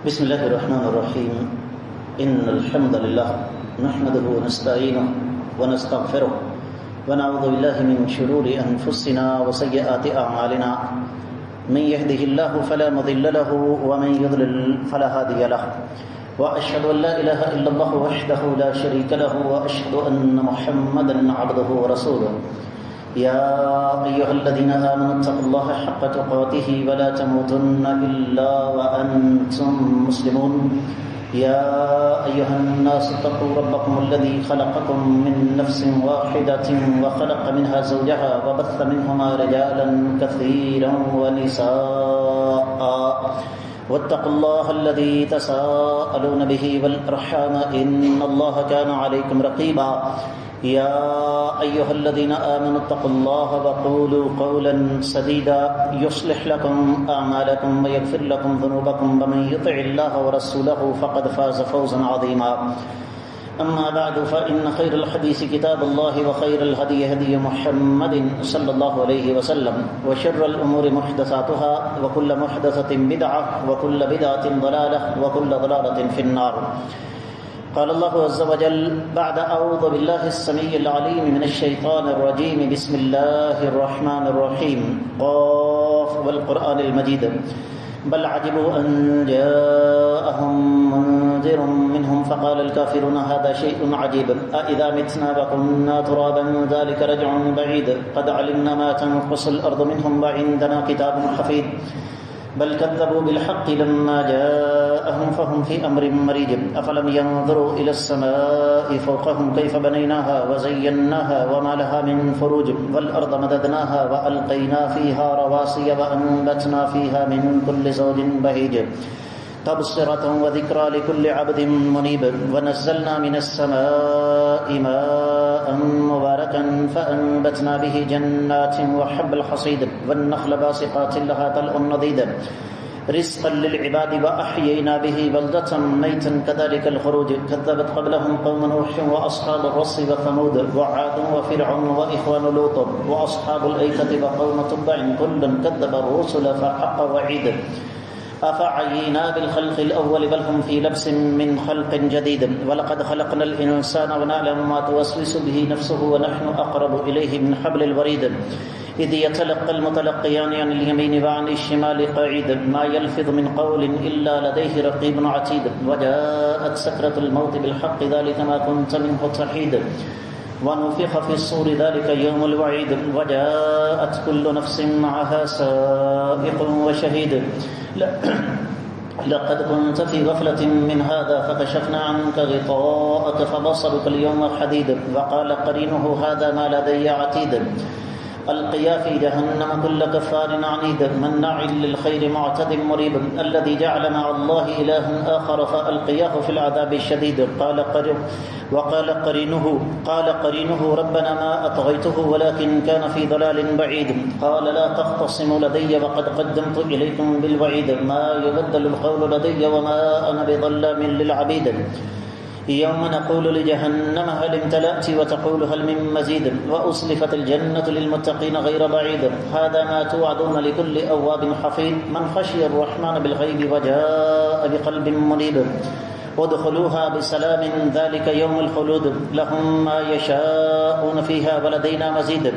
بسم الله الرحمن الرحيم إن الحمد لله نحمده ونستعينه ونستغفره ونعوذ بالله من شرور أنفسنا وسيئات أعمالنا من يهده الله فلا مضل له ومن يضلل فلا هادي له وأشهد أن لا إله إلا الله وحده لا شريك له وأشهد أن محمدا عبده ورسوله يا أيها الذين آمنوا اتقوا الله حق تقاته ولا تموتن إلا وأنتم مسلمون يا أيها الناس اتقوا ربكم الذي خلقكم من نفس واحدة وخلق منها زوجها وبث منهما رجالا كثيرا ونساء واتقوا الله الذي تساءلون به والأرحام إن الله كان عليكم رقيبا يا أيها الذين آمنوا اتقوا الله وقولوا قولا سديدا يصلح لكم أعمالكم ويغفر لكم ذنوبكم ومن يطع الله ورسوله فقد فاز فوزا عظيما أما بعد فإن خير الحديث كتاب الله وخير الهدي هدي محمد صلى الله عليه وسلم وشر الأمور محدثاتها وكل محدثة بدعة وكل بدعة ضلالة وكل ضلالة في النار. قال الله عز وجل بعد أعوذ بالله السميع العليم من الشيطان الرجيم بسم الله الرحمن الرحيم قاف والقرآن المجيد بل عجبوا أن جاءهم منذر منهم فقال الكافرون هذا شيء عجيب أإذا متنا وكنا ترابا ذلك رجع بعيد قد علمنا ما تنقص الأرض منهم وعندنا كتاب حفيظ بل كذبوا بالحق لما جاءهم فهم في أمر مريج أفلم ينظروا إلى السماء فوقهم كيف بنيناها وزيناها وما لها من فروج والأرض مددناها وألقينا فيها رواسي وأنبتنا فيها من كل زوج بهيج تبصرة وذكرى لكل عبد منيب ونزلنا من السماء ماء مباركا فأنبتنا به جنات وحب الحصيد والنخل باسقات لها طلع نضيد رزقا للعباد وأحيينا به بلدة ميتا كذلك الخروج كذبت قبلهم قوم نوح وأصحاب الرس وثمود وعاد وفرعون وإخوان لوط وأصحاب الأيكة وقوم تبع كلا كذب الرسل فحق وعيد أفعينا بالخلق الأول بل هم في لبس من خلق جديد ولقد خلقنا الإنسان ونعلم ما توسوس به نفسه ونحن أقرب إليه من حبل الوريد إذ يتلقى المتلقيان عن اليمين وعن الشمال قعيد ما يلفظ من قول إلا لديه رقيب عتيد وجاءت سكرة الموت بالحق ذلك ما كنت منه تحيد ونفخ في الصور ذلك يوم الوعيد وجاءت كل نفس معها سائق وشهيد لقد كنت في غفلة من هذا فكشفنا عنك غطاءك فبصرك اليوم حديد وقال قرينه هذا ما لدي عتيد القيا في جهنم كل كفار عنيد مناع للخير معتد مريب الذي جعل مع الله إله آخر فألقياه في العذاب الشديد قال قرينه ربنا ما أطغيته ولكن كان في ضلال بعيد قال لا تختصموا لدي وقد قدمت إليكم بالوعيد ما يبدل القول لدي وما أنا بظلام للعبيد يوم نقول لجهنم هل امتلأت وتقول هل من مزيد وأصلفت الجنة للمتقين غير بعيد هذا ما توعدون لكل أواب حفيظ من خشي الرحمن بالغيب وجاء بقلب منيب ادخلوها بسلام ذلك يوم الخلود لهم ما يشاءون فيها ولدينا مزيد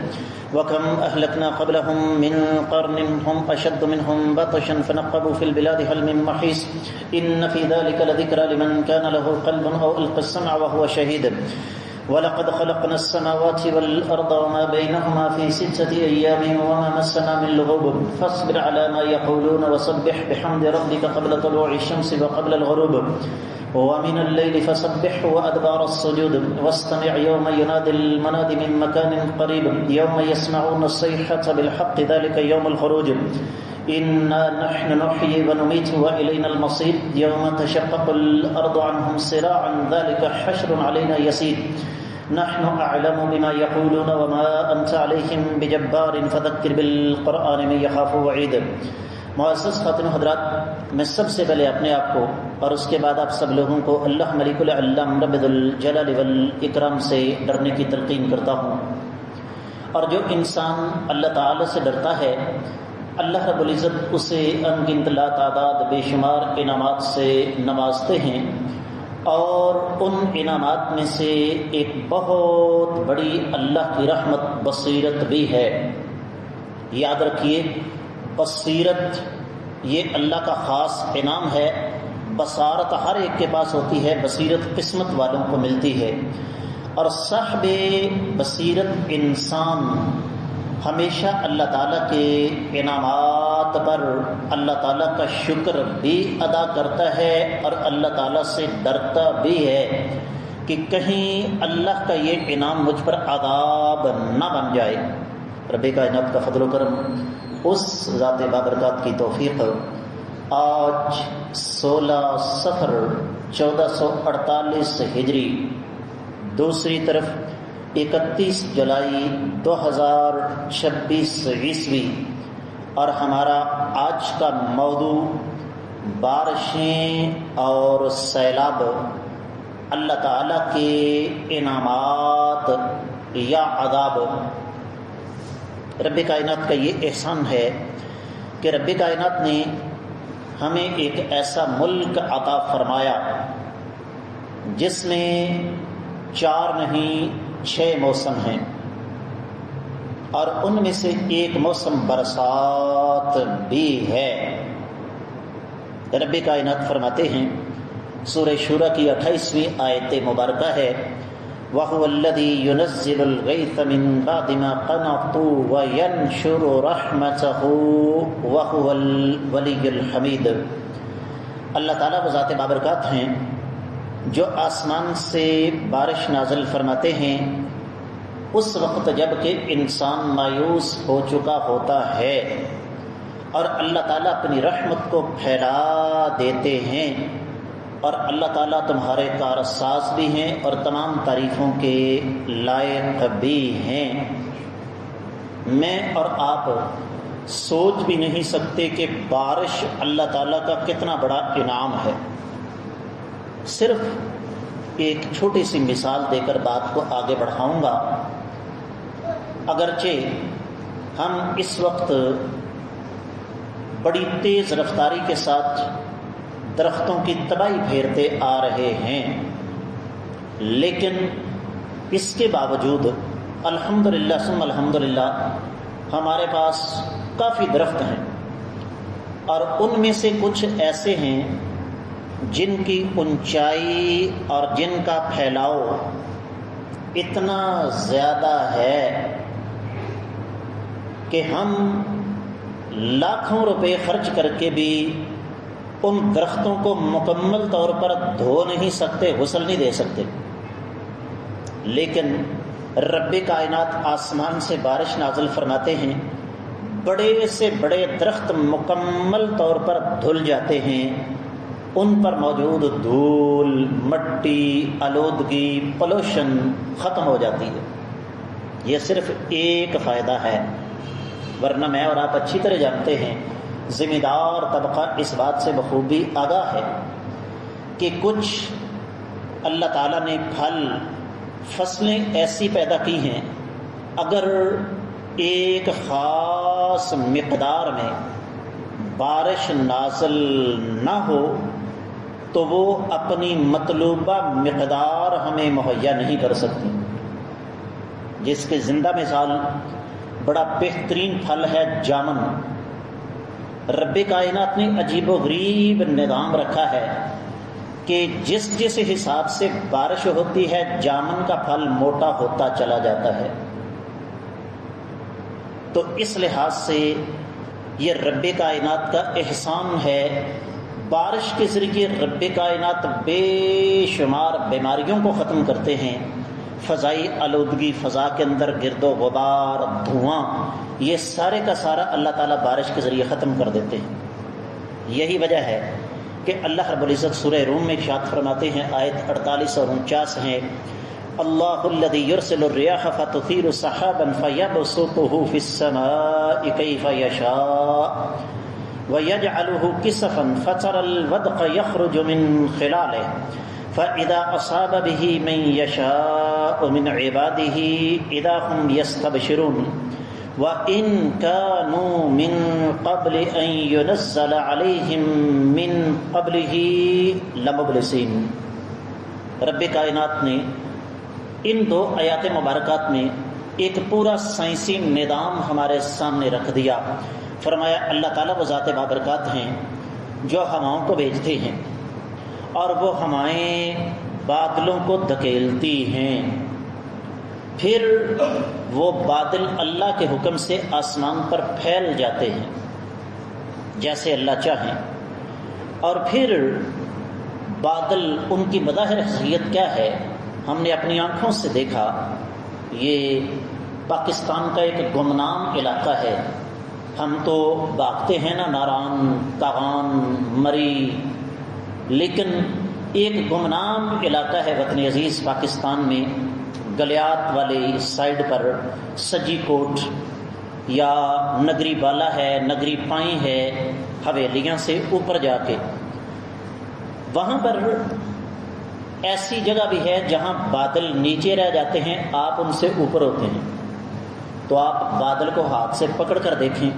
وكم أهلكنا قبلهم من قرن هم أشد منهم بطشا فنقبوا في البلاد هل من محيص إن في ذلك لذكرى لمن كان له قلب أو ألقى السمع وهو شهيد ولقد خلقنا السماوات والأرض وما بينهما في 6 أيام وما مسنا من لغوب فاصبر على ما يقولون وسبح بحمد ربك قبل طلوع الشمس وقبل الغروب ومن الليل فسبحه وأدبار السجود واستمع يوم ينادي المناد من مكان قريب يوم يسمعون الصيحة بالحق ذلك يوم الخروج إنا نحن نحيي ونميت وإلينا المصير يوم تشقق الأرض عنهم سراعا ذلك حشر علينا يسير نحن أعلم بما يقولون وما أنت عليهم بجبار فذكر بالقرآن من يخاف وعيد. معزز خاتون حضرات، میں سب سے پہلے اپنے آپ کو اور اس کے بعد آپ سب لوگوں کو اللہ ملک العلم رب الجلال والاکرام سے ڈرنے کی تلقین کرتا ہوں. اور جو انسان اللہ تعالی سے ڈرتا ہے اللہ رب العزت اسے انگنت لا تعداد بے شمار انعامات سے نوازتے ہیں، اور ان انعامات میں سے ایک بہت بڑی اللہ کی رحمت بصیرت بھی ہے۔ یاد رکھیے، بصیرت یہ اللہ کا خاص انعام ہے۔ بصارت ہر ایک کے پاس ہوتی ہے، بصیرت قسمت والوں کو ملتی ہے، اور صاحب بصیرت انسان ہمیشہ اللہ تعالیٰ کے انعامات پر اللہ تعالیٰ کا شکر بھی ادا کرتا ہے، اور اللہ تعالیٰ سے ڈرتا بھی ہے کہ کہیں اللہ کا یہ انعام مجھ پر عذاب نہ بن جائے۔ رب کائنات کا فضل و کرم، اس ذات بابرکات کی توفیق، آج 16 صفر 1448 ہجری، دوسری طرف 31 جولائی 2026 عیسوی، اور ہمارا آج کا موضوع بارشیں اور سیلاب، اللہ تعالیٰ کے انعامات یا عذاب۔ رب کائنات کا یہ احسان ہے کہ رب کائنات نے ہمیں ایک ایسا ملک عطا فرمایا جس میں 4 نہیں 6 موسم ہیں، اور ان میں سے ایک موسم برسات بھی ہے۔ رب کائنات فرماتے ہیں، سورہ شورى کی 28ویں آیت مبارکہ ہے، وَهُوَ الَّذِي يُنَزِّلُ الْغَيْثَ مِن بَعْدِ مَا قَنَطُوا وَيَنشُرُ رَحْمَتَهُ وَهُوَ الْوَلِيُّ الْحَمِيدُ۔ اللہ تعالیٰ وہ ذات بابرکات ہیں جو آسمان سے بارش نازل فرماتے ہیں اس وقت جب کہ انسان مایوس ہو چکا ہوتا ہے، اور اللہ تعالیٰ اپنی رحمت کو پھیلا دیتے ہیں، اور اللہ تعالیٰ تمہارے کارساز بھی ہیں اور تمام تعریفوں کے لائق بھی ہیں۔ میں اور آپ سوچ بھی نہیں سکتے کہ بارش اللہ تعالیٰ کا کتنا بڑا انعام ہے۔ صرف ایک چھوٹی سی مثال دے کر بات کو آگے بڑھاؤں گا۔ اگرچہ ہم اس وقت بڑی تیز رفتاری کے ساتھ درختوں کی تباہی پھیرتے آ رہے ہیں، لیکن اس کے باوجود الحمدللہ ثم الحمدللہ ہمارے پاس کافی درخت ہیں، اور ان میں سے کچھ ایسے ہیں جن کی اونچائی اور جن کا پھیلاؤ اتنا زیادہ ہے کہ ہم لاکھوں روپے خرچ کر کے بھی ان درختوں کو مکمل طور پر دھو نہیں سکتے، غسل نہیں دے سکتے، لیکن رب کائنات آسمان سے بارش نازل فرماتے ہیں، بڑے سے بڑے درخت مکمل طور پر دھل جاتے ہیں، ان پر موجود دھول، مٹی، آلودگی، پولوشن ختم ہو جاتی ہے۔ یہ صرف ایک فائدہ ہے، ورنہ میں اور آپ اچھی طرح جانتے ہیں، ذمہ دار طبقہ اس بات سے بخوبی آگاہ ہے کہ کچھ اللہ تعالیٰ نے پھل، فصلیں ایسی پیدا کی ہیں، اگر ایک خاص مقدار میں بارش نازل نہ ہو تو وہ اپنی مطلوبہ مقدار ہمیں مہیا نہیں کر سکتی۔ جس کے زندہ مثال بڑا بہترین پھل ہے جامن۔ رب کائنات نے عجیب و غریب نظام رکھا ہے کہ جس جس حساب سے بارش ہوتی ہے جامن کا پھل موٹا ہوتا چلا جاتا ہے۔ تو اس لحاظ سے یہ رب کائنات کا احسان ہے۔ بارش کے ذریعے رب کائنات بے شمار بیماریوں کو ختم کرتے ہیں۔ فضائی آلودگی، فضا کے اندر گرد و غبار، دھواں، یہ سارے کا سارا اللہ تعالیٰ بارش کے ذریعے ختم کر دیتے ہیں۔ یہی وجہ ہے کہ اللہ رب العزت سورہ روم میں ارشاد فرماتے ہیں، آیت 48 اور 49 ہیں، اللہ الذی یرسل الرياح فتثیر سحابا فیبسطه فی السماء کیف یشاء ویجعلہ کسفا فتری الودق یخرج من خلالہ فاذا اصاب به من یشاء من عباده اذا هم یستبشرون وَإِن كَانُوا مِن قَبْلِ أَن يُنَزَّلَ عَلَيْهِم مِّن قَبْلِهِ لَمُبْلِسِينَ۔ رب کائنات نے ان دو آیات مبارکات میں ایک پورا سائنسی نظام ہمارے سامنے رکھ دیا۔ فرمایا اللہ تعالیٰ وہ ذات بابرکات ہیں جو ہواؤں کو بھیجتے ہیں اور وہ ہوائیں بادلوں کو دھکیلتی ہیں، پھر وہ بادل اللہ کے حکم سے آسمان پر پھیل جاتے ہیں جیسے اللہ چاہیں، اور پھر بادل ان کی بظاہر حیثیت کیا ہے ہم نے اپنی آنکھوں سے دیکھا۔ یہ پاکستان کا ایک گمنام علاقہ ہے، ہم تو بھاگتے ہیں نا ناران، کاغان، مری، لیکن ایک گمنام علاقہ ہے وطن عزیز پاکستان میں، گلیات والی سائڈ پر سجی کوٹ یا نگری بالا ہے، نگری پائیں ہے، حویلیاں سے اوپر جا کے وہاں پر ایسی جگہ بھی ہے جہاں بادل نیچے رہ جاتے ہیں، آپ ان سے اوپر ہوتے ہیں، تو آپ بادل کو ہاتھ سے پکڑ کر دیکھیں،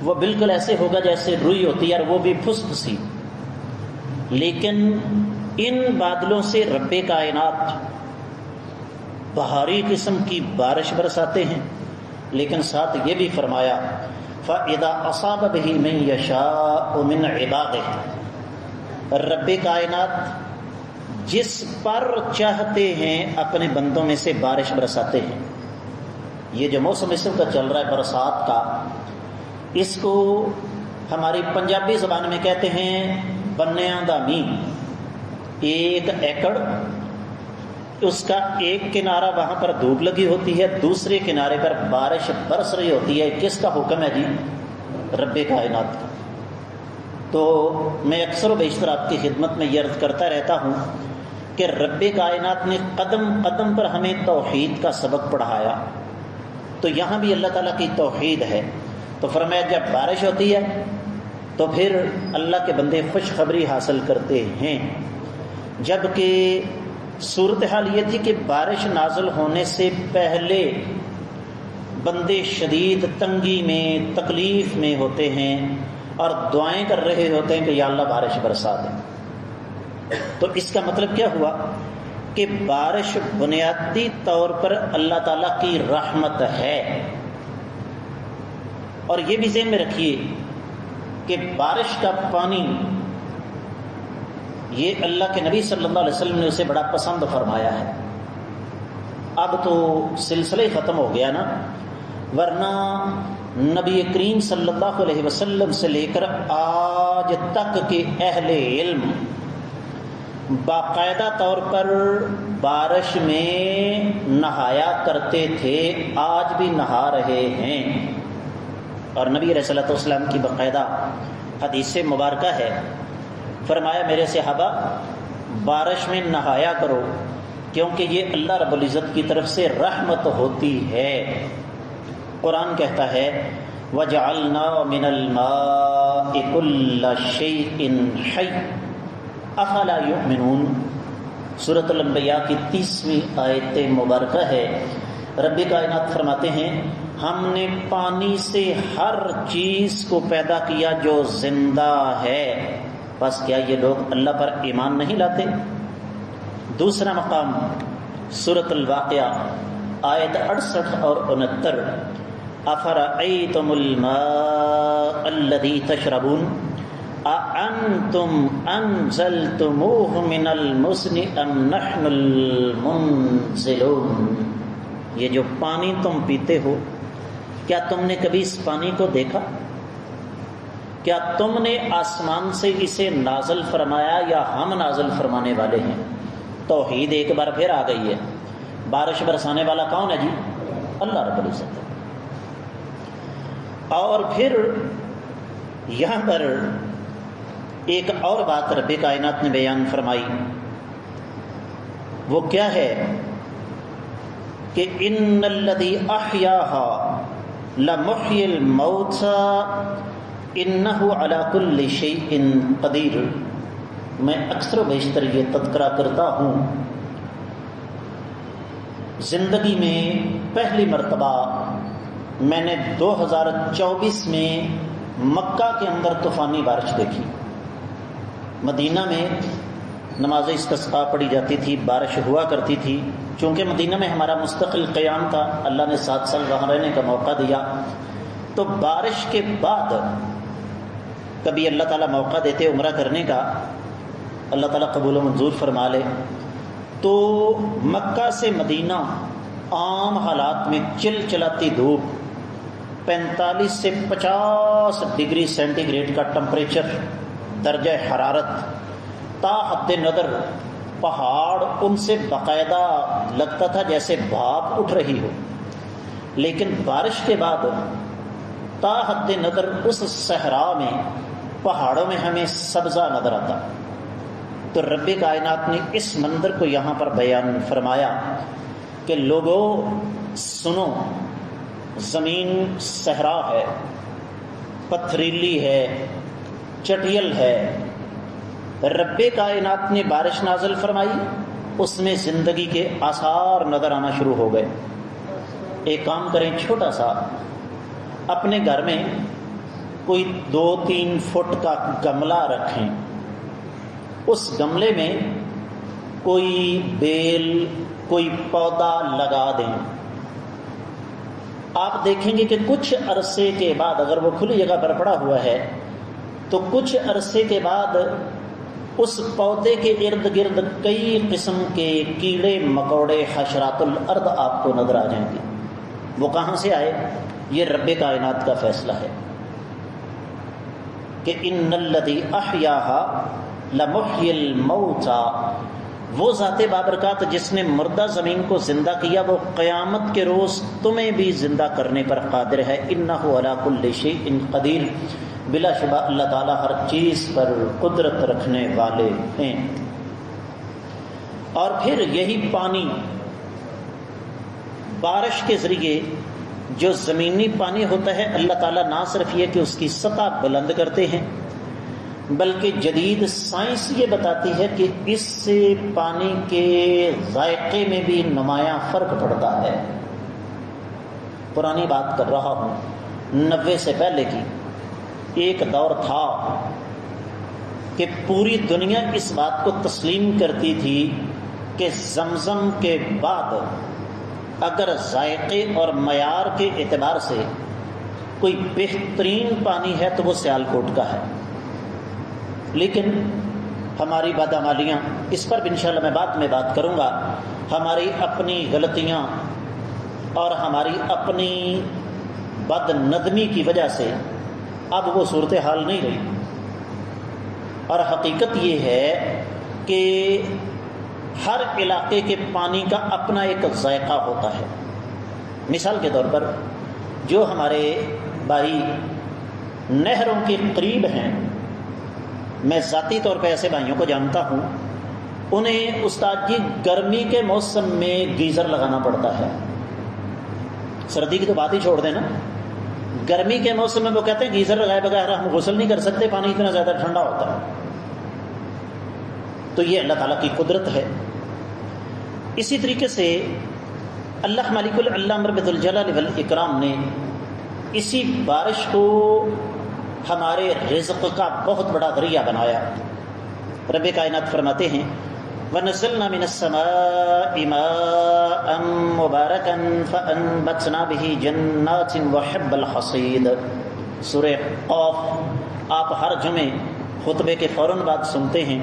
وہ بالکل ایسے ہوگا جیسے روئی ہوتی ہے، اور وہ بھی پھس پھسی۔ لیکن ان بادلوں سے رب کائنات بہاری قسم کی بارش برساتے ہیں، لیکن ساتھ یہ بھی فرمایا فَإِذَا أَصَابَ بِهِ مَن يَشَاءُ مِنْ عِبَادِهِ، رب کائنات جس پر چاہتے ہیں اپنے بندوں میں سے بارش برساتے ہیں۔ یہ جو موسم اس کا چل رہا ہے برسات کا، اس کو ہماری پنجابی زبان میں کہتے ہیں بنیاں دا می۔ ایک ایکڑ، اس کا ایک کنارہ وہاں پر دھوپ لگی ہوتی ہے، دوسرے کنارے پر بارش برس رہی ہوتی ہے۔ کس کا حکم ہے جی؟ رب کائنات کا۔ تو میں اکثر و بیشتر آپ کی خدمت میں یہ عرض کرتا رہتا ہوں کہ رب کائنات نے قدم قدم پر ہمیں توحید کا سبق پڑھایا، تو یہاں بھی اللہ تعالیٰ کی توحید ہے۔ تو فرمایا جب بارش ہوتی ہے تو پھر اللہ کے بندے خوشخبری حاصل کرتے ہیں، جبکہ صورتحال یہ تھی کہ بارش نازل ہونے سے پہلے بندے شدید تنگی میں، تکلیف میں ہوتے ہیں اور دعائیں کر رہے ہوتے ہیں کہ یا اللہ بارش برسا دے۔ تو اس کا مطلب کیا ہوا کہ بارش بنیادی طور پر اللہ تعالیٰ کی رحمت ہے۔ اور یہ بھی ذہن میں رکھیے کہ بارش کا پانی یہ اللہ کے نبی صلی اللہ علیہ وسلم نے اسے بڑا پسند فرمایا ہے۔ اب تو سلسلہ ختم ہو گیا نا، ورنہ نبی کریم صلی اللہ علیہ وسلم سے لے کر آج تک کے اہل علم باقاعدہ طور پر بارش میں نہایا کرتے تھے، آج بھی نہا رہے ہیں۔ اور نبی علیہ الصلوۃ والسلام کی باقاعدہ حدیث مبارکہ ہے، فرمایا میرے صحابہ بارش میں نہایا کرو، کیونکہ یہ اللہ رب العزت کی طرف سے رحمت ہوتی ہے۔ قرآن کہتا ہے وَجَعَلْنَا مِنَ الْمَاءِ كُلَّ شَيْءٍ حَيٍّ افلا یؤمنون۔ سورۃ الانبیاء کی 30ویں آیت مبارکہ ہے۔ رب کائنات فرماتے ہیں ہم نے پانی سے ہر چیز کو پیدا کیا جو زندہ ہے، بس کیا یہ لوگ اللہ پر ایمان نہیں لاتے؟ دوسرا مقام سورۃ الواقعہ آیت 68 اور 69، افرأیتم الماء الذی تشربون اَأَنْتُمْ أَنزَلْتُمُوهُ مِنَ الْمُزْنِ أَمْ نَحْنُ الْمُنزِلُونَ۔ یہ جو پانی تم پیتے ہو، کیا تم نے کبھی اس پانی کو دیکھا؟ کیا تم نے آسمان سے اسے نازل فرمایا یا ہم نازل فرمانے والے ہیں؟ توحید ایک بار پھر آ گئی ہے۔ بارش برسانے والا کون ہے جی؟ اللہ رب العزت۔ اور پھر یہاں پر ایک اور بات رب کائنات نے بیان فرمائی، وہ کیا ہے کہ ان الذی احیاها لمحیی الموتى انہ علی کل شیء قدیر۔ میں اکثر و بیشتر یہ تذکرہ کرتا ہوں، زندگی میں پہلی مرتبہ میں نے 2024 میں مکہ کے اندر طوفانی بارش دیکھی. مدینہ میں نماز استسقاء پڑھی جاتی تھی، بارش ہوا کرتی تھی. چونکہ مدینہ میں ہمارا مستقل قیام تھا، اللہ نے 7 سال وہاں رہنے کا موقع دیا، تو بارش کے بعد کبھی اللہ تعالیٰ موقع دیتے عمرہ کرنے کا، اللہ تعالیٰ قبول و منظور فرما لے، تو مکہ سے مدینہ عام حالات میں چل چلاتی دھوپ 45 سے 50 ڈگری سینٹی گریڈ کا ٹمپریچر، درجہ حرارت، تا حد نظر پہاڑ ان سے باقاعدہ لگتا تھا جیسے بھاپ اٹھ رہی ہو. لیکن بارش کے بعد تا حد نظر اس صحرا میں، پہاڑوں میں ہمیں سبزہ نظر آتا. تو رب کائنات نے اس منظر کو یہاں پر بیان فرمایا کہ لوگوں سنو، زمین صحرا ہے، پتھریلی ہے، چٹیل ہے، رب کائنات نے بارش نازل فرمائی، اس میں زندگی کے آثار نظر آنا شروع ہو گئے. ایک کام کریں، چھوٹا سا اپنے گھر میں کوئی 2-3 فٹ کا گملہ رکھیں، اس گملے میں کوئی بیل، کوئی پودا لگا دیں. آپ دیکھیں گے کہ کچھ عرصے کے بعد، اگر وہ کھلی جگہ پر پڑا ہوا ہے تو کچھ عرصے کے بعد اس پودے کے ارد گرد کئی قسم کے کیڑے مکوڑے، حشرات الارض آپ کو نظر آ جائیں گے. وہ کہاں سے آئے؟ یہ رب کائنات کا فیصلہ ہے کہ ان الذی احیاها لمحیی الموتى، وہ ذات بابرکات جس نے مردہ زمین کو زندہ کیا، وہ قیامت کے روز تمہیں بھی زندہ کرنے پر قادر ہے. انہ علی کل شیء قدیر، بلا شبہ اللہ تعالیٰ ہر چیز پر قدرت رکھنے والے ہیں. اور پھر یہی پانی بارش کے ذریعے جو زمینی پانی ہوتا ہے، اللہ تعالیٰ نہ صرف یہ کہ اس کی سطح بلند کرتے ہیں، بلکہ جدید سائنس یہ بتاتی ہے کہ اس سے پانی کے ذائقے میں بھی نمایاں فرق پڑتا ہے. پرانی بات کر رہا ہوں، 90 سے پہلے کی. ایک دور تھا کہ پوری دنیا اس بات کو تسلیم کرتی تھی کہ زمزم کے بعد اگر ذائقے اور معیار کے اعتبار سے کوئی بہترین پانی ہے تو وہ سیالکوٹ کا ہے. لیکن ہماری بدعمالیاں، اس پر بھی انشاءاللہ میں بعد میں بات کروں گا، ہماری اپنی غلطیاں اور ہماری اپنی بد ندمی کی وجہ سے اب وہ صورتحال نہیں رہی. اور حقیقت یہ ہے کہ ہر علاقے کے پانی کا اپنا ایک ذائقہ ہوتا ہے. مثال کے طور پر جو ہمارے بھائی نہروں کے قریب ہیں، میں ذاتی طور پہ ایسے بھائیوں کو جانتا ہوں، انہیں استاد جی گرمی کے موسم میں گیزر لگانا پڑتا ہے. سردی کی تو بات ہی چھوڑ دیں نا، گرمی کے موسم میں وہ کہتے ہیں گیزر لگائے بغیر ہم غسل نہیں کر سکتے، پانی اتنا زیادہ ٹھنڈا ہوتا ہے. تو یہ اللہ تعالیٰ کی قدرت ہے. اسی طریقے سے اللہ مالک العلام رب الجلال والاکرام نے اسی بارش کو ہمارے رزق کا بہت بڑا ذریعہ بنایا. رب کائنات فرماتے ہیں وَنَزَّلْنَا مِنَ السَّمَاءِ مَاءً مُبَارَكًا فَأَنبَتْنَا بِهِ جَنَّاتٍ وَحَبَّ الْحَصِيدِ. سورہ قاف آپ ہر جمعے خطبے کے فوراً بعد سنتے ہیں،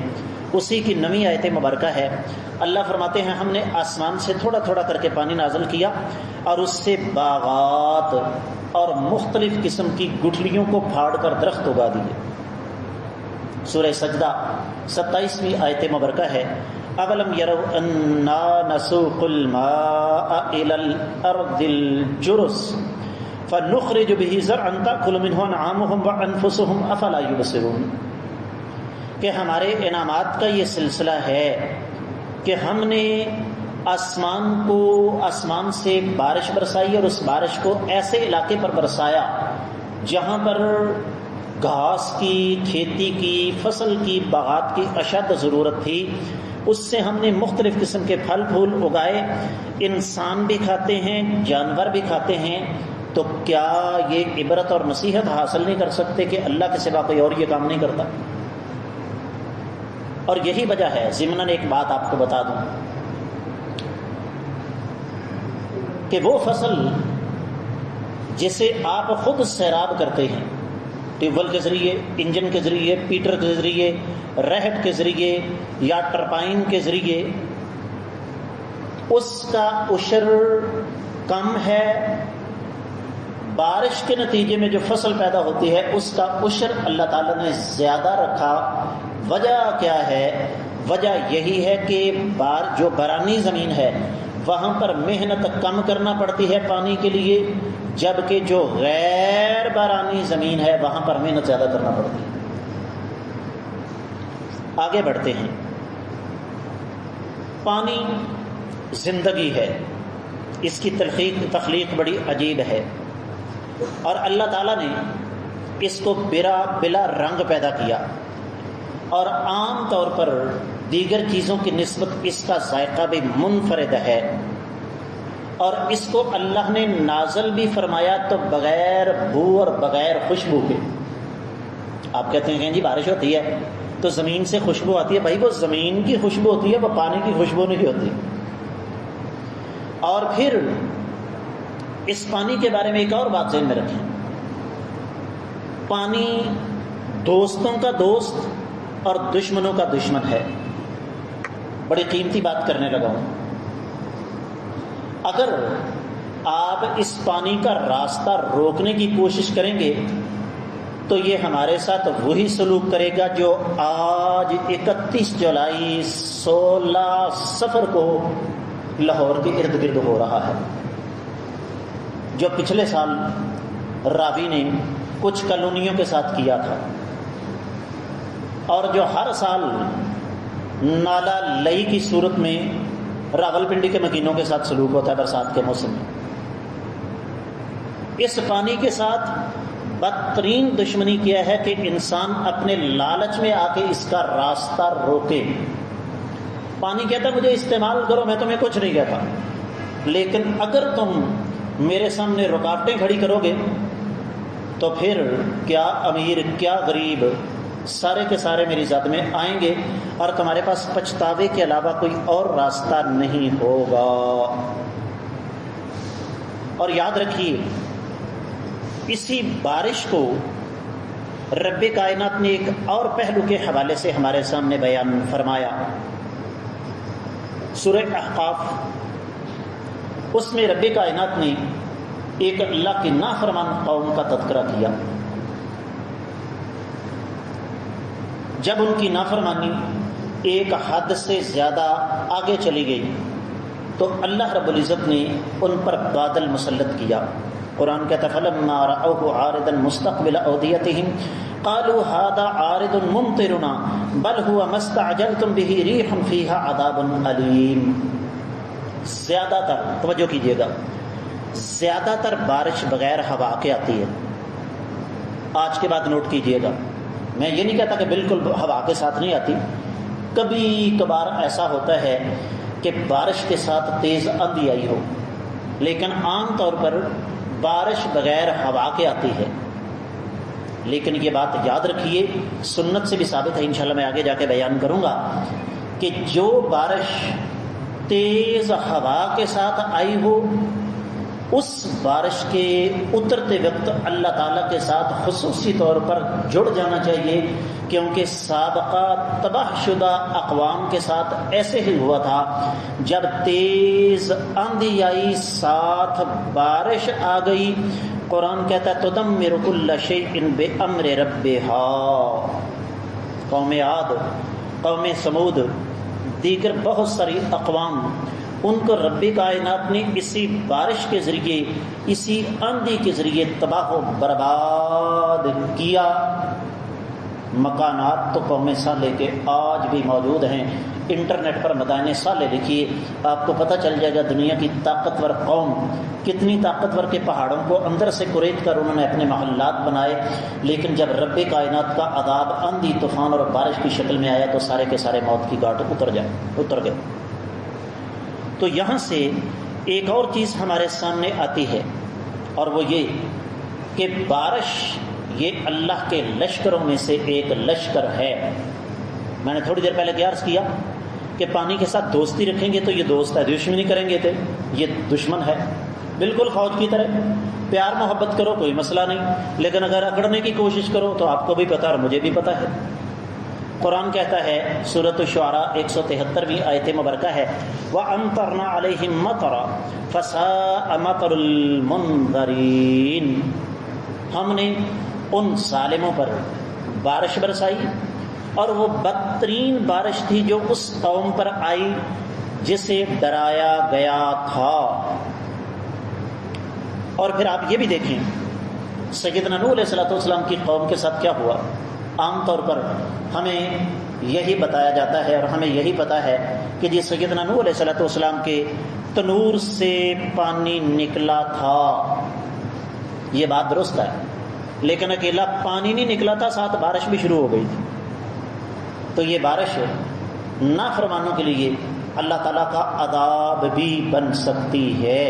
اسی کی نویں آیت مبارکہ ہے. اللہ فرماتے ہیں ہم نے آسمان سے تھوڑا تھوڑا کر کے پانی نازل کیا اور اس سے باغات اور مختلف قسم کی گٹھلیوں کو پھاڑ کر درخت اگا دیے. سورہ سجدہ 27ویں آیت مبارکہ ہے اولم یروا انا نسوق الماء الى الارض الجرز فنخرج به زرعا تاكل منه انعامهم وانفسهم افلا يبصرون. کہ ہمارے انعامات کا یہ سلسلہ ہے کہ ہم نے آسمان سے بارش برسائی اور اس بارش کو ایسے علاقے پر برسایا جہاں پر گھاس کی، کھیتی کی، فصل کی، باغات کی اشد ضرورت تھی. اس سے ہم نے مختلف قسم کے پھل پھول اگائے. انسان بھی کھاتے ہیں، جانور بھی کھاتے ہیں، تو کیا یہ عبرت اور نصیحت حاصل نہیں کر سکتے کہ اللہ کے سوا کوئی اور یہ کام نہیں کرتا؟ اور یہی وجہ ہے، ضمناً ایک بات آپ کو بتا دوں کہ وہ فصل جسے آپ خود سیراب کرتے ہیں، ٹیوب ویل کے ذریعے، انجن کے ذریعے، پیٹر کے ذریعے، ریہٹ کے ذریعے یا ٹربائن کے ذریعے، اس کا عشر کم ہے، بارش کے نتیجے میں جو فصل پیدا ہوتی ہے اس کا عشر اللہ تعالیٰ نے زیادہ رکھا۔ وجہ کیا ہے؟ وجہ یہی ہے کہ جو برانی زمین ہے وہاں پر محنت کم کرنا پڑتی ہے پانی کے لیے، جبکہ جو غیر بارانی زمین ہے وہاں پر محنت زیادہ کرنا پڑتی ہے۔ آگے بڑھتے ہیں۔ پانی زندگی ہے، اس کی تخلیق بڑی عجیب ہے، اور اللہ تعالیٰ نے اس کو بلا رنگ پیدا کیا، اور عام طور پر دیگر چیزوں کی نسبت اس کا ذائقہ بھی منفرد ہے، اور اس کو اللہ نے نازل بھی فرمایا تو بغیر بو اور بغیر خوشبو کے۔ آپ کہتے ہیں کہ جی بارش ہوتی ہے تو زمین سے خوشبو آتی ہے، بھائی وہ زمین کی خوشبو ہوتی ہے، وہ پانی کی خوشبو نہیں ہوتی۔ اور پھر اس پانی کے بارے میں ایک اور بات ذہن میں رکھیں، پانی دوستوں کا دوست اور دشمنوں کا دشمن ہے۔ بڑی قیمتی بات کرنے لگا ہوں۔ اگر آپ اس پانی کا راستہ روکنے کی کوشش کریں گے تو یہ ہمارے ساتھ وہی سلوک کرے گا جو آج 31 جولائی 16 صفر کو لاہور کے ارد گرد ہو رہا ہے، جو پچھلے سال راوی نے کچھ کالونیوں کے ساتھ کیا تھا، اور جو ہر سال نالا لئی کی صورت میں راولپنڈی کے مکینوں کے ساتھ سلوک ہوتا ہے برسات کے موسم میں۔ اس پانی کے ساتھ بدترین دشمنی کیا ہے کہ انسان اپنے لالچ میں آ کے اس کا راستہ روکے۔ پانی کہتا ہے مجھے استعمال کرو، میں تمہیں کچھ نہیں کہتا، لیکن اگر تم میرے سامنے رکاوٹیں کھڑی کرو گے تو پھر کیا امیر کیا غریب سارے کے سارے میری ذات میں آئیں گے، اور تمہارے پاس پچھتاوے کے علاوہ کوئی اور راستہ نہیں ہوگا۔ اور یاد رکھیے، اسی بارش کو رب کائنات نے ایک اور پہلو کے حوالے سے ہمارے سامنے بیان فرمایا۔ سورہ احقاف، اس میں رب کائنات نے ایک اللہ کی نافرمان قوم کا تذکرہ کیا۔ جب ان کی نافرمانی ایک حد سے زیادہ آگے چلی گئی تو اللہ رب العزت نے ان پر بادل مسلط کیا۔ قرآن کہتا ہے فَلَمَّا رَأَوْهُ عَارِضًا مُسْتَقْبِلَ أَوْدِيَتِهِمْ قَالُوا هَذَا عَارِضٌ مُمْطِرُنَا بَلْ هُوَ مَا اسْتَعْجَلْتُمْ بِهِ رِيحٌ فِيهَا عَذَابٌ أَلِيمٌ۔ زیادہ تر توجہ کیجیے گا، زیادہ تر بارش بغیر ہوا کے آتی ہے۔ آج کے بعد نوٹ کیجیے گا، میں یہ نہیں کہتا کہ بالکل ہوا کے ساتھ نہیں آتی، کبھی کبھار ایسا ہوتا ہے کہ بارش کے ساتھ تیز آندھی آئی ہو، لیکن عام طور پر بارش بغیر ہوا کے آتی ہے۔ لیکن یہ بات یاد رکھیے، سنت سے بھی ثابت ہے، انشاءاللہ میں آگے جا کے بیان کروں گا کہ جو بارش تیز ہوا کے ساتھ آئی ہو اس بارش کے اترتے وقت اللہ تعالیٰ کے ساتھ خصوصی طور پر جڑ جانا چاہیے، کیونکہ سابقہ تباہ شدہ اقوام کے ساتھ ایسے ہی ہوا تھا۔ جب تیز آندھی آئی ساتھ بارش آ گئی، قرآن کہتا ہے تدمر کل شیء بامر ربها۔ قوم عاد، قوم سمود، دیگر بہت ساری اقوام، ان کو رب کائنات نے اسی بارش کے ذریعے، اسی آندھی کے ذریعے تباہ و برباد کیا۔ مکانات تو قوم صالح کے آج بھی موجود ہیں، انٹرنیٹ پر مدائن صالح لکھیے، آپ کو پتہ چل جائے گا دنیا کی طاقتور قوم کتنی طاقتور کے پہاڑوں کو اندر سے کریت کر انہوں نے اپنے محلات بنائے، لیکن جب رب کائنات کا عذاب آندھی طوفان اور بارش کی شکل میں آیا تو سارے کے سارے موت کی گھاٹ اتر گئے۔ تو یہاں سے ایک اور چیز ہمارے سامنے آتی ہے، اور وہ یہ کہ بارش یہ اللہ کے لشکروں میں سے ایک لشکر ہے. میں نے تھوڑی دیر پہلے عرض کیا کہ پانی کے ساتھ دوستی رکھیں گے تو یہ دوست ہے، دشمنی کریں گے تو یہ دشمن ہے. بالکل فوج کی طرح پیار محبت کرو کوئی مسئلہ نہیں، لیکن اگر اکڑنے کی کوشش کرو تو آپ کو بھی پتہ اور مجھے بھی پتہ ہے. قرآن کہتا ہے سورۃ الشعراء 173ویں آیت مبارکہ ہے وَأَمْطَرْنَا عَلَيْهِمْ مَطَرًا فَسَاءَ مَطَرُ الْمُنذَرِينَ. ہم نے ان ظالموں پر بارش برسائی اور وہ بدترین بارش تھی جو اس قوم پر آئی جسے ڈرایا گیا تھا. اور پھر آپ یہ بھی دیکھیں سیدنا نوح علیہ السلام کی قوم کے ساتھ کیا ہوا. عام طور پر ہمیں یہی بتایا جاتا ہے اور ہمیں یہی پتہ ہے کہ جی سیدنا نوح علیہ السلام کے تنور سے پانی نکلا تھا، یہ بات درست ہے، لیکن اکیلا پانی نہیں نکلا تھا، ساتھ بارش بھی شروع ہو گئی تھی. تو یہ بارش نافرمانوں کے لیے اللہ تعالیٰ کا عذاب بھی بن سکتی ہے.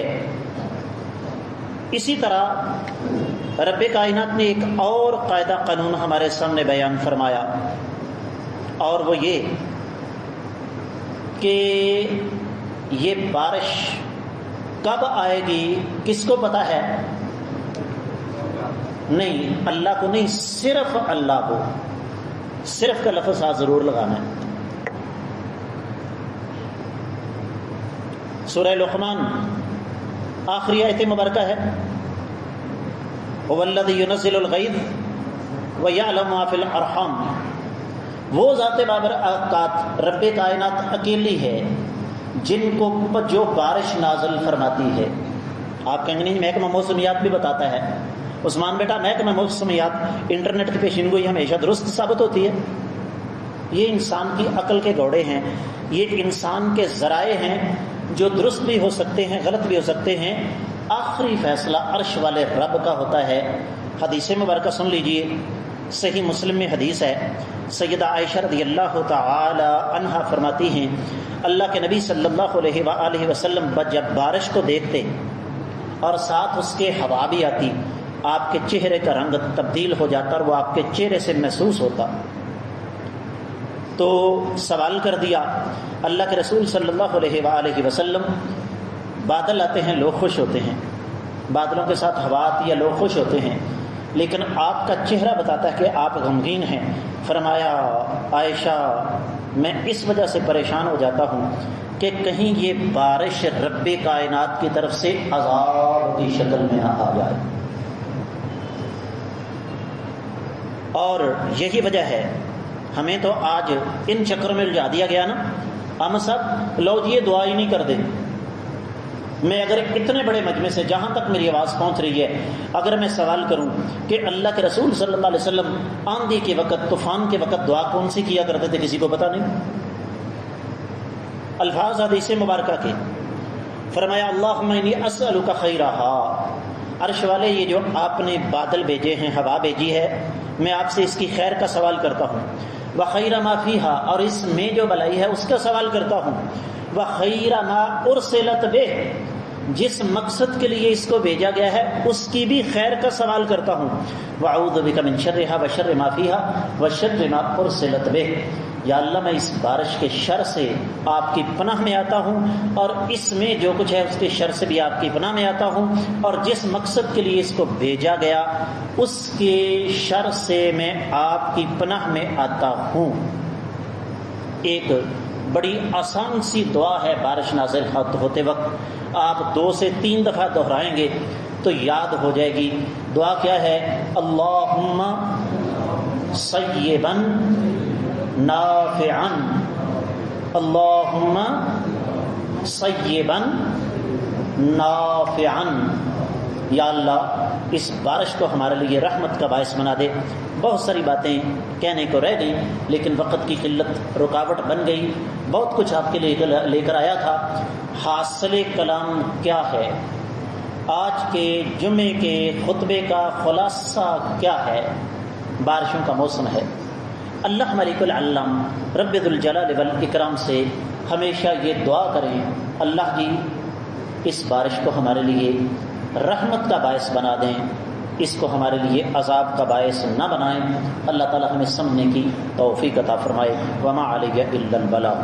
اسی طرح رب کائنات نے ایک اور قاعدہ قانون ہمارے سامنے بیان فرمایا، اور وہ یہ کہ یہ بارش کب آئے گی کس کو پتہ ہے؟ نہیں، اللہ کو نہیں، صرف اللہ کو. صرف کا لفظ آج ضرور لگانا ہے. سورہ لقمان آخری آیت مبارکہ ہے وَالَّذِي يُنَزِّلُ الْغَيْثَ وَيَعْلَمُ مَا فِي الْأَرْحَامِ. وہ ذات بابرکات رب کائنات اکیلی ہے جن کو جو بارش نازل فرماتی ہے. آپ کہیں گے نہیں محکمہ موسمیات بھی بتاتا ہے. عثمان بیٹا محکمہ موسمیات انٹرنیٹ کی پیشین گوئی ہمیشہ درست ثابت ہوتی ہے. یہ انسان کی عقل کے گھوڑے ہیں، یہ انسان کے ذرائع ہیں جو درست بھی ہو سکتے ہیں غلط بھی ہو سکتے ہیں. آخری فیصلہ عرش والے رب کا ہوتا ہے. حدیث مبارکہ سن لیجئے، صحیح مسلم میں حدیث ہے، سیدہ عائشہ رضی اللہ تعالی عنہا فرماتی ہیں اللہ کے نبی صلی اللہ علیہ وآلہ وسلم جب بارش کو دیکھتے اور ساتھ اس کے ہوا بھی آتی، آپ کے چہرے کا رنگ تبدیل ہو جاتا اور وہ آپ کے چہرے سے محسوس ہوتا. تو سوال کر دیا اللہ کے رسول صلی اللہ علیہ وآلہ وسلم، بادل آتے ہیں لوگ خوش ہوتے ہیں، بادلوں کے ساتھ ہوا آتی ہے لوگ خوش ہوتے ہیں، لیکن آپ کا چہرہ بتاتا ہے کہ آپ غمگین ہیں. فرمایا عائشہ میں اس وجہ سے پریشان ہو جاتا ہوں کہ کہیں یہ بارش رب کائنات کی طرف سے عذاب کی شکل میں نہ آ جائے. اور یہی وجہ ہے ہمیں تو آج ان چکروں میں الجھا دیا گیا نا. ہم سب لوگ یہ دعا ہی نہیں کر دیں. میں اگر اتنے بڑے مجمع سے جہاں تک میری آواز پہنچ رہی ہے اگر میں سوال کروں کہ اللہ کے رسول صلی اللہ علیہ وسلم آندھی کے وقت طوفان کے وقت دعا کون سی کیا کرتے تھے کسی کو پتہ نہیں. الفاظ حدیث مبارکہ کے فرمایا اللہم انی اسألک خیرہا. عرش والے یہ جو آپ نے بادل بھیجے ہیں ہوا بھیجی ہے میں آپ سے اس کی خیر کا سوال کرتا ہوں. وخیر ما فیہا اور اس میں جو بلائی ہے اس کا سوال کرتا ہوں. وخیر ما ارسلت بہ جس مقصد کے لیے اس کو بھیجا گیا ہے اس کی بھی خیر کا سوال کرتا ہوں. واعوذ بک من شرھا وشر ما فیہا وشر ما ارسلت بہ. یا اللہ میں اس بارش کے شر سے آپ کی پناہ میں آتا ہوں اور اس میں جو کچھ ہے اس کے شر سے بھی آپ کی پناہ میں آتا ہوں اور جس مقصد کے لیے اس کو بھیجا گیا اس کے شر سے میں آپ کی پناہ میں آتا ہوں. ایک بڑی آسان سی دعا ہے بارش نازل ہوتے وقت، آپ 2 سے 3 دفعہ دہرائیں گے تو یاد ہو جائے گی. دعا کیا ہے؟ اللہم صیبا نافعا. اللہم صیبا نافعا. یا اللہ اس بارش کو ہمارے لیے رحمت کا باعث بنا دے. بہت ساری باتیں کہنے کو رہ گئی لیکن وقت کی قلت رکاوٹ بن گئی. بہت کچھ آپ کے لیے لے کر آیا تھا. حاصل کلام کیا ہے؟ آج کے جمعے کے خطبے کا خلاصہ کیا ہے؟ بارشوں کا موسم ہے. اللہ ملک العلم رب ذوالجلال والاکرام سے ہمیشہ یہ دعا کریں اللہ جی اس بارش کو ہمارے لیے رحمت کا باعث بنا دیں، اس کو ہمارے لیے عذاب کا باعث نہ بنائیں۔ اللہ تعالی ہمیں سمجھنے کی توفیق عطا فرمائے۔ وما علیہ الا البلاغ۔